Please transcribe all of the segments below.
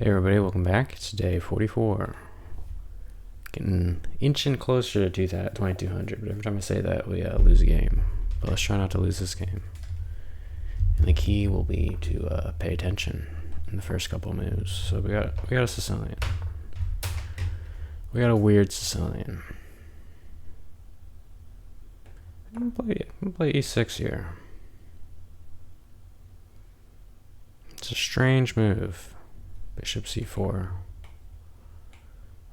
Hey everybody, welcome back. It's day 44. Getting inching closer to 2200, but every time I say that, we lose a game. But let's try not to lose this game. And the key will be to pay attention in the first couple moves. So we got a Sicilian. We got a weird Sicilian. I'm gonna play e6 here. It's a strange move. Bishop c4.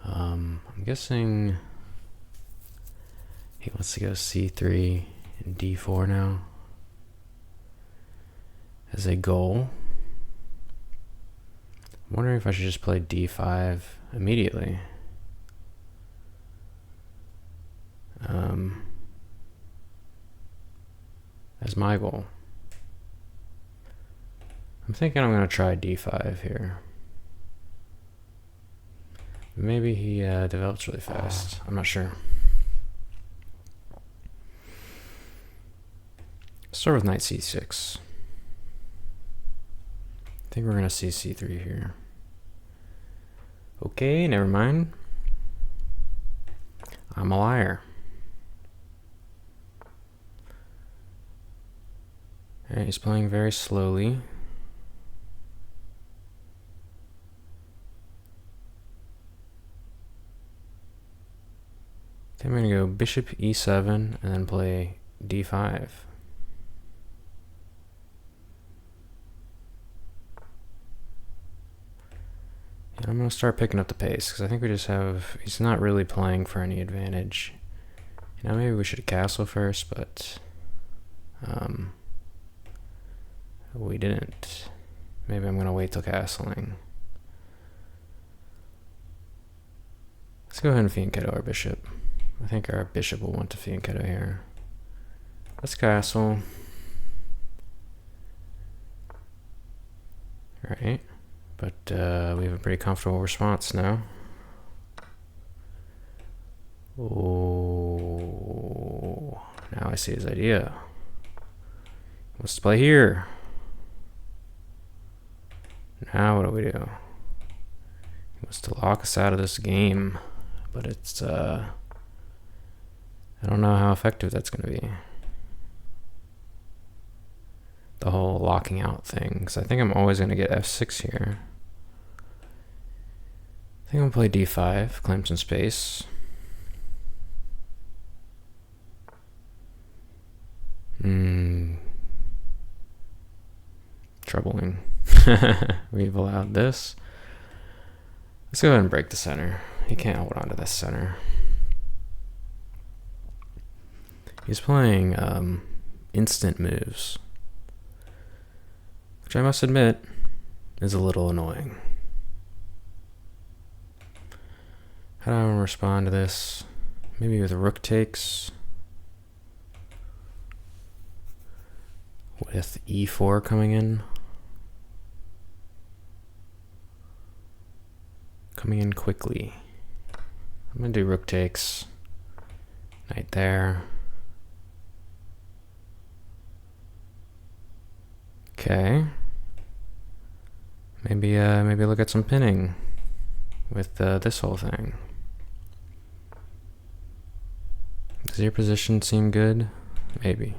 I'm guessing he wants to go c3 and d4 now as a goal. I'm wondering if I should just play d5 immediately. As my goal. I'm thinking I'm going to try d5 here. Maybe he develops really fast. I'm not sure. Start with knight c6. I think we're going to see c3 here. Okay, never mind. I'm a liar. Alright, he's playing very slowly. I'm going to go bishop e7 and then play d5. And I'm going to start picking up the pace because I think he's not really playing for any advantage. You know, maybe we should castle first, but we didn't. Maybe I'm going to wait till castling. Let's go ahead and fianchetto our bishop. I think our bishop will want to fianchetto here. Let's castle. Alright. But we have a pretty comfortable response now. Oh, now I see his idea. He wants to play here. Now what do we do? He wants to lock us out of this game. But it's, I don't know how effective that's going to be. The whole locking out thing. Because I think I'm always going to get f6 here. I think I'm going to play d5, claim some space. Troubling. We've allowed this. Let's go ahead and break the center. He can't hold on to this center. He's playing instant moves, which I must admit is a little annoying. How do I want to respond to this? Maybe with rook takes. With e4 coming in. Coming in quickly. I'm going to do rook takes. Knight there. Okay. Maybe look at some pinning with this whole thing. Does your position seem good? Maybe.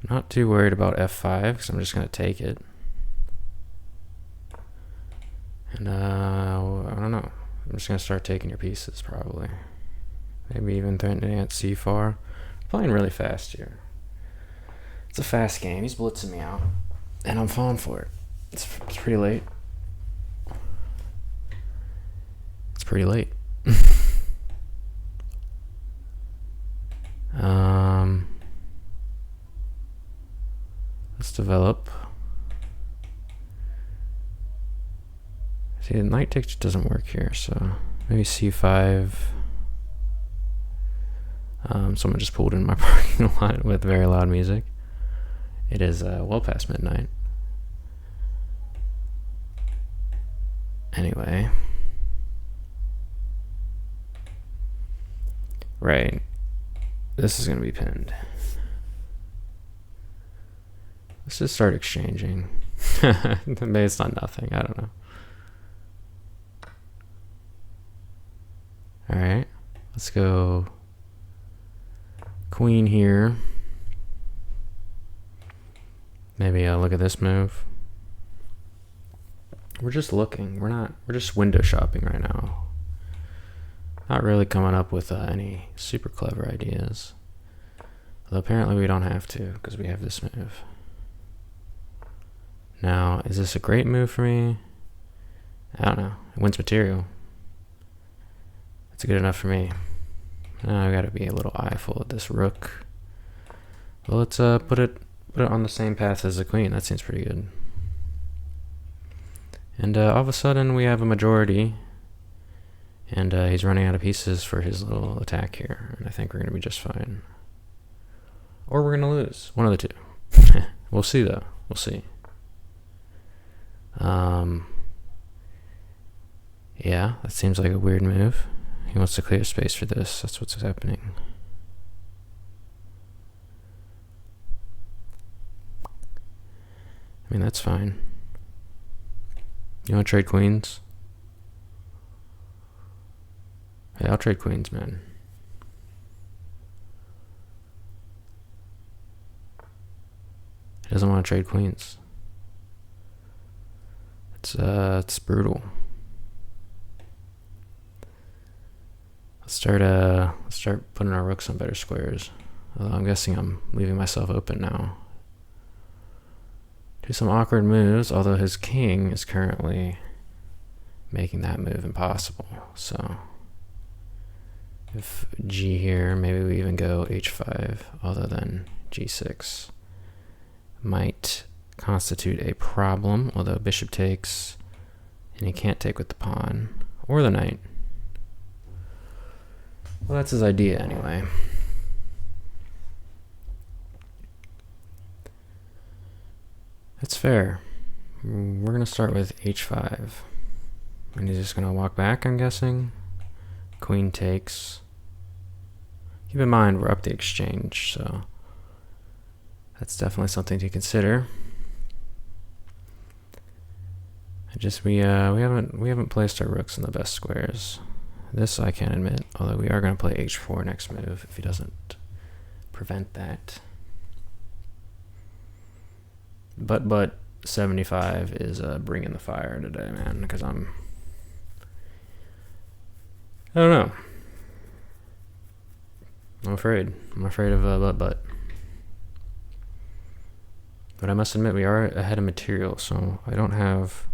I'm not too worried about f5 because I'm just going to take it. And I don't know. I'm just going to start taking your pieces probably. Maybe even threatening at c4. Playing really fast here. It's a fast game. He's blitzing me out. And I'm falling for it. It's pretty late. It's pretty late. Let's develop. See, the knight takes doesn't work here, so maybe c5. Someone just pulled in my parking lot with very loud music. It is well past midnight. Anyway. Right. This is going to be pinned. Let's just start exchanging. Based on nothing. I don't know. Alright. Let's go queen here. Maybe look at this move. We're just looking. We're just window shopping right now. Not really coming up with any super clever ideas. Although apparently we don't have to because we have this move. Now, is this a great move for me? I don't know. It wins material. It's good enough for me. Now I gotta be a little eyeful of this rook. Well, let's put it on the same path as the queen. That seems pretty good. And all of a sudden we have a majority. And he's running out of pieces for his little attack here. And I think we're gonna be just fine. Or we're gonna lose. One of the two. We'll see though. We'll see. Yeah, that seems like a weird move. He wants to clear space for this. That's what's happening. I mean, that's fine. You want to trade queens? Hey, I'll trade queens, man. He doesn't want to trade queens. It's brutal. Let's start putting our rooks on better squares. Although I'm guessing I'm leaving myself open now. Do some awkward moves, although his king is currently making that move impossible. So if G here, maybe we even go H5, although then G6 might constitute a problem, although bishop takes, and he can't take with the pawn or the knight. Well, that's his idea anyway. That's fair. We're gonna start with H5. And he's just gonna walk back, I'm guessing. Queen takes. Keep in mind we're up the exchange, so that's definitely something to consider. We haven't placed our rooks in the best squares. This I can't admit, although we are going to play H4 next move if he doesn't prevent that. But 75 is bringing the fire today, man, because I don't know. I'm afraid of but. But I must admit we are ahead of material, so I don't have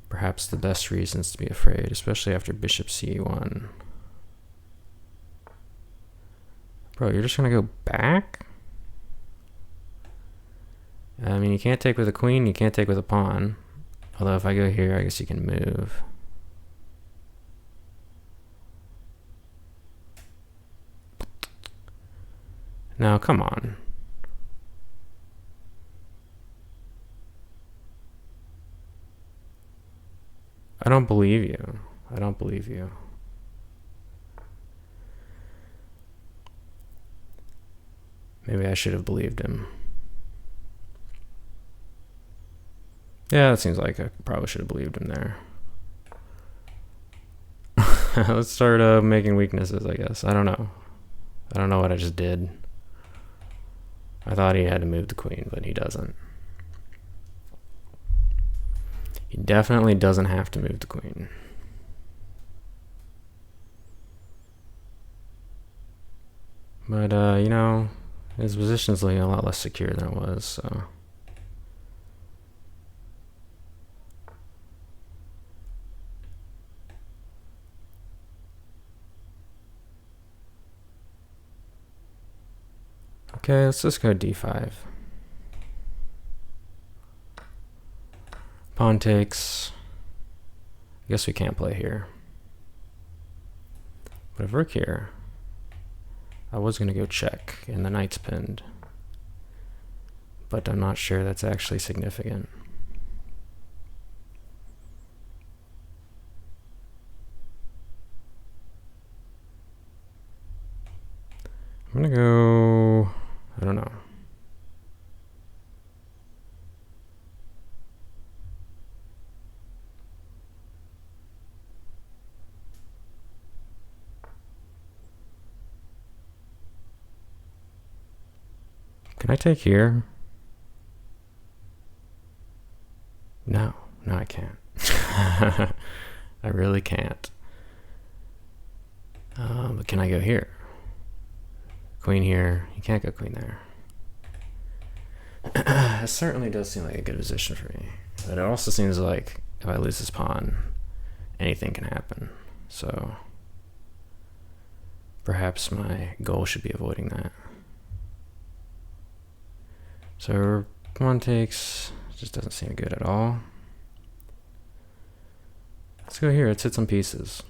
perhaps the best reasons to be afraid, especially after bishop c1. Bro, you're just gonna go back? I mean, you can't take with a queen, you can't take with a pawn. Although if I go here, I guess you can move. Now, come on. I don't believe you. I don't believe you. Maybe I should have believed him. Yeah, that seems like I probably should have believed him there. Let's start making weaknesses, I guess. I don't know. I don't know what I just did. I thought he had to move the queen, but he doesn't. He definitely doesn't have to move the queen. But, you know, his position's looking a lot less secure than it was, so. Okay, let's just go d5. Pawn takes. I guess we can't play here. But if rook here, I was going to go check, and the knight's pinned. But I'm not sure that's actually significant. I'm going to go, I don't know. Can I take here? No, I can't. I really can't. But can I go here? Queen here. You can't go queen there. It certainly does seem like a good position for me. But it also seems like if I lose this pawn, anything can happen. So perhaps my goal should be avoiding that. So pawn takes just doesn't seem good at all. Let's go here. Let's hit some pieces.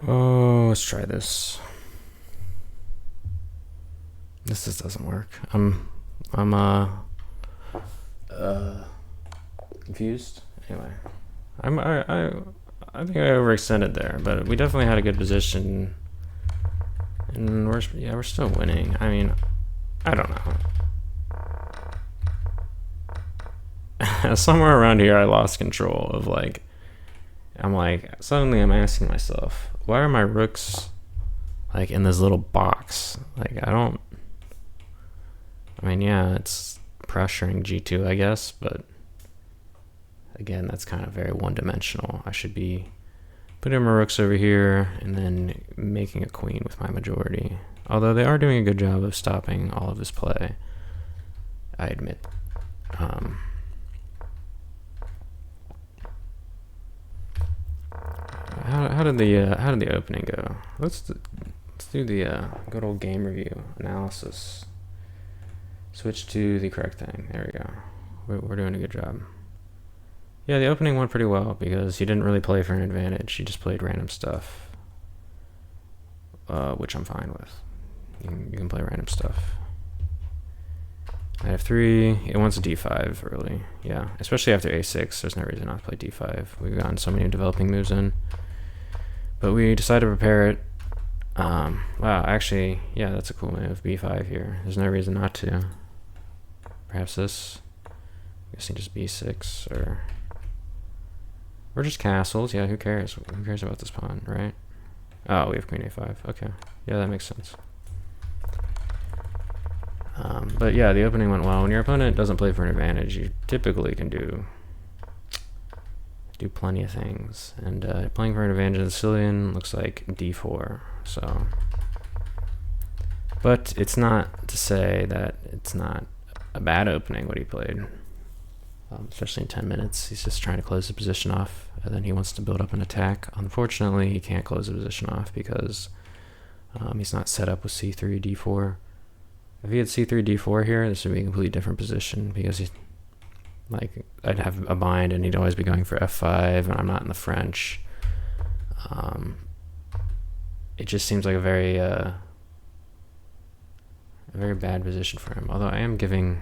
Oh, let's try this. This just doesn't work. I'm confused. Anyway, I think I overextended there, but we definitely had a good position, and we're still winning. I mean, I don't know. Somewhere around here, I lost control of suddenly I'm asking myself, why are my rooks like in this little box? Like yeah, it's pressuring G2, I guess, but again, that's kind of very one-dimensional. I should be putting my rooks over here and then making a queen with my majority. Although they are doing a good job of stopping all of this play, I admit. How did the opening go? Let's do the good old game review analysis. Switch to the correct thing. There we go. We're doing a good job. Yeah, the opening went pretty well because he didn't really play for an advantage. He just played random stuff, which I'm fine with. You can play random stuff. I have 3. It wants a d5 early. Yeah, especially after a6. There's no reason not to play d5. We've gotten so many developing moves in. But we decided to prepare it. Wow, actually, yeah, that's a cool move. b5 here. There's no reason not to. Perhaps this. I'm guessing just b6 or just castles. Yeah, who cares? Who cares about this pawn, right? Oh, we have queen a5. Okay, yeah, that makes sense. But yeah, the opening went well. When your opponent doesn't play for an advantage, you typically can do plenty of things. And playing for an advantage in the Sicilian looks like d4. So, but it's not to say that it's not a bad opening what he played, especially in 10 minutes. He's just trying to close the position off, and then he wants to build up an attack. Unfortunately, he can't close the position off because he's not set up with c3, d4. If he had c3, d4 here, this would be a completely different position because I'd have a bind and he'd always be going for f5, and I'm not in the French. It just seems like a very bad position for him. Although I am giving,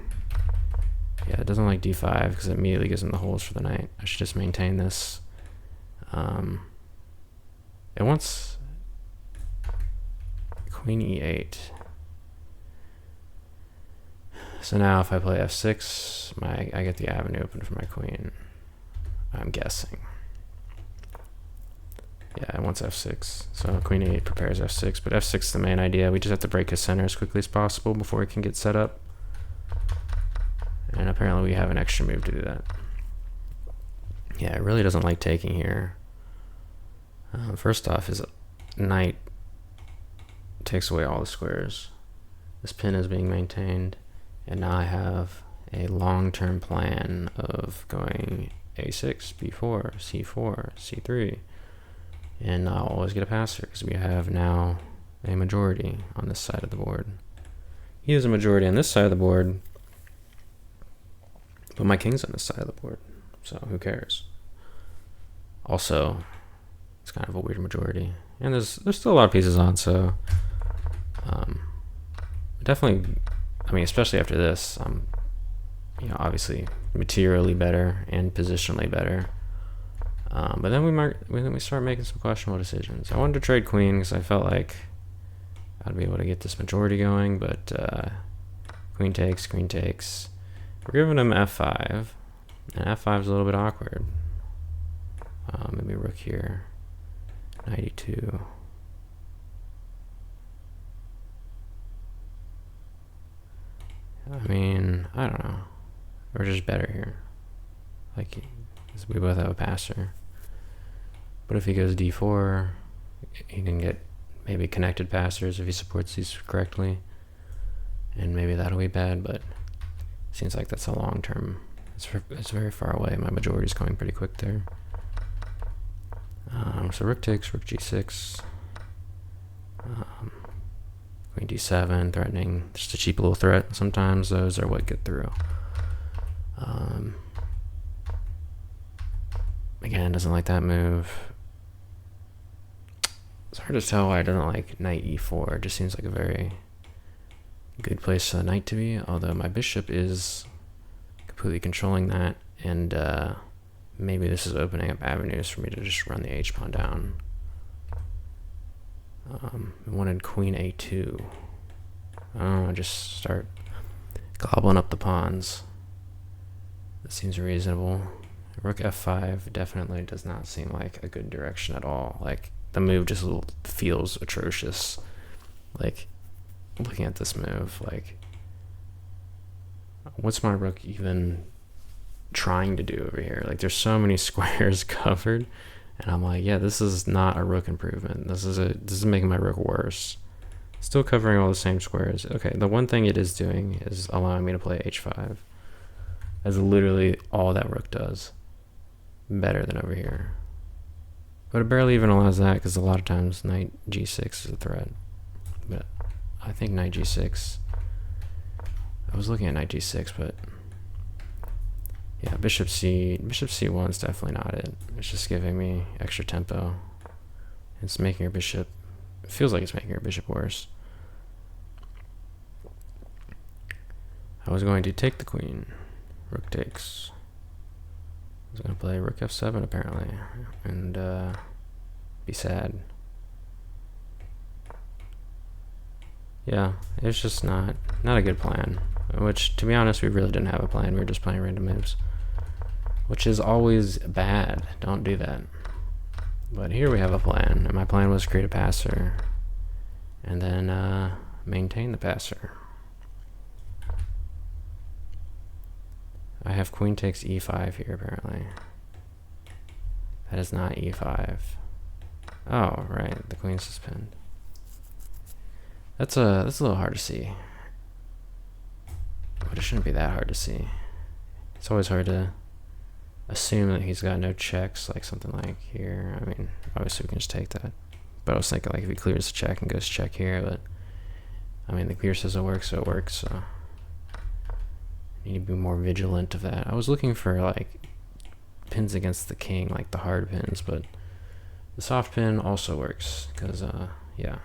yeah, it doesn't like d5 because it immediately gives him the holes for the knight. I should just maintain this. It wants queen e8. So now if I play f6, I get the avenue open for my queen. I'm guessing. Yeah, it wants f6. So queen e8 prepares f6, but f6 is the main idea. We just have to break his center as quickly as possible before he can get set up. And apparently we have an extra move to do that. Yeah, it really doesn't like taking here. First off, his knight takes away all the squares. This pin is being maintained. And now I have a long-term plan of going a6, b4, c4, c3. And I'll always get a passer because we have now a majority on this side of the board. He has a majority on this side of the board, but my king's on this side of the board, so who cares? Also, it's kind of a weird majority. And there's still a lot of pieces on, so definitely, I mean, especially after this, obviously materially better and positionally better. But then we start making some questionable decisions. I wanted to trade queen because I felt like I'd be able to get this majority going, but queen takes. We're giving him f5, and f5 is a little bit awkward. Maybe rook here, knight e2. I mean, I don't know. We're just better here. Like, we both have a passer. But if he goes d4, he can get maybe connected passers if he supports these correctly. And maybe that'll be bad, but it seems like that's a long term. It's very far away. My majority is going pretty quick there. So rook takes, rook g6. Queen d7, threatening. Just a cheap little threat. Sometimes those are what get through. Again, doesn't like that move. It's hard to tell why I don't like knight e4. It just seems like a very good place for the knight to be, although my bishop is completely controlling that, and maybe this is opening up avenues for me to just run the h-pawn down. I wanted queen a2. I don't know, just start gobbling up the pawns. That seems reasonable. Rook f5 definitely does not seem like a good direction at all. Like, the move just feels atrocious. Like, looking at this move, like, what's my rook even trying to do over here? Like, there's so many squares covered, and I'm like, yeah, this is not a rook improvement. This is making my rook worse. Still covering all the same squares. Okay, the one thing it is doing is allowing me to play h5. That's literally all that rook does. Better than over here. But it barely even allows that, because a lot of times knight g6 is a threat. But I think knight g6, I was looking at knight g6, but yeah, bishop c1 is definitely not it. It's just giving me extra tempo. It's making your bishop, it feels like it's making your bishop worse. I was going to take the queen. Rook takes. I was going to play rook f7 apparently, and be sad. Yeah, it's just not a good plan. Which, to be honest, we really didn't have a plan. We were just playing random moves, which is always bad. Don't do that. But here we have a plan, and my plan was to create a passer, and then maintain the passer. I have queen takes e5 here apparently. That is not e5. Oh, right, the queen's just pinned. That's a little hard to see. But it shouldn't be that hard to see. It's always hard to assume that he's got no checks, like something like here. I mean, obviously we can just take that. But I was thinking, like, if he clears the check and goes check here, but I mean, the clear says it works, so it works, so I need to be more vigilant of that. I was looking for, like, pins against the king, like the hard pins, but the soft pin also works, because, yeah.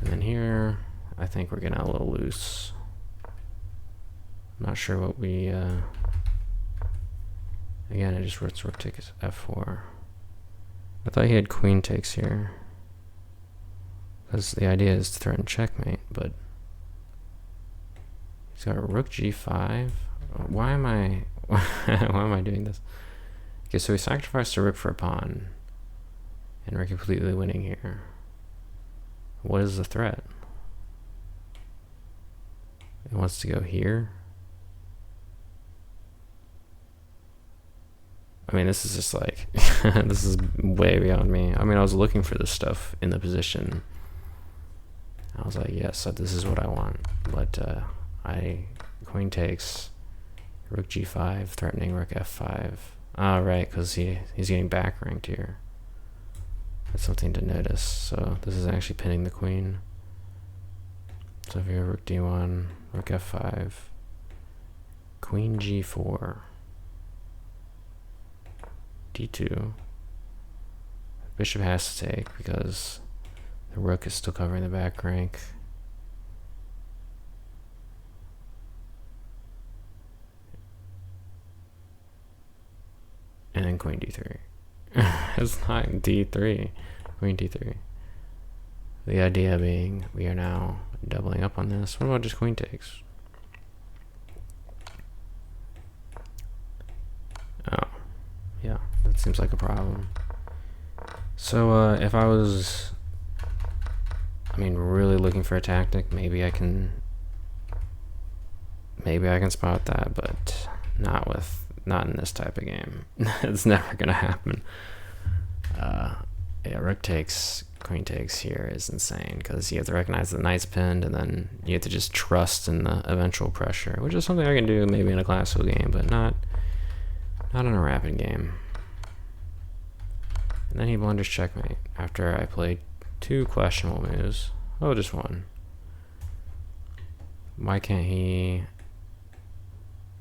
And then here, I think we're getting a little loose. I'm not sure what we, again, I just wrote rook takes f4. I thought he had queen takes here, because the idea is to threaten checkmate, but he's got rook g5. Why am I doing this? Okay, so we sacrificed a rook for a pawn, and we're completely winning here. What is the threat? It wants to go here. I mean, this is just like, this is way beyond me. I mean, I was looking for this stuff in the position. I was like, yes, so this is what I want. But queen takes, rook g5, threatening rook f5. Ah, right, because he's getting back ranked here. That's something to notice. So this is actually pinning the queen. So if you're rook d1, rook f5, queen g4, d2. Bishop has to take because the rook is still covering the back rank. and then queen d3. It's not d3, queen d3. The idea being we are now doubling up on this. What about just queen takes? Oh, yeah, that seems like a problem. So if I was, really looking for a tactic, maybe I can spot that, but not in this type of game. It's never gonna happen. Yeah, rook takes, queen takes here is insane, because you have to recognize the knight's pinned, and then you have to just trust in the eventual pressure, which is something I can do maybe in a classical game, but not in a rapid game. And then he blunders checkmate after I played 2 questionable moves. Oh, just one. Why can't he?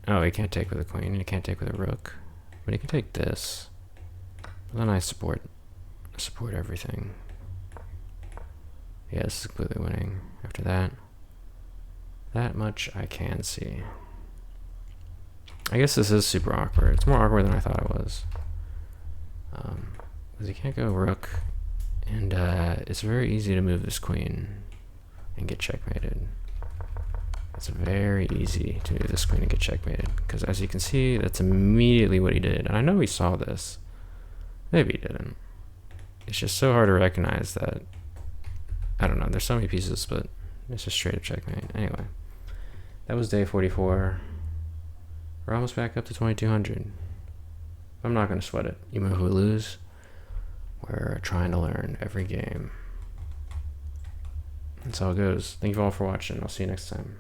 Oh, he can't take with a queen, and he can't take with a rook, but he can take this. But then I support everything. Yeah, this is completely winning. After that much I can see. I guess this is super awkward. It's more awkward than I thought it was. Because he can't go rook, and it's very easy to move this queen and get checkmated. It's very easy to move this queen and get checkmated, because as you can see, that's immediately what he did. And I know he saw this. Maybe he didn't. It's just so hard to recognize that. I don't know, there's so many pieces, but it's just straight up checkmate. Anyway, that was day 44. We're almost back up to 2200. I'm not going to sweat it. Even if we lose, we're trying to learn every game. That's how it goes. Thank you all for watching. I'll see you next time.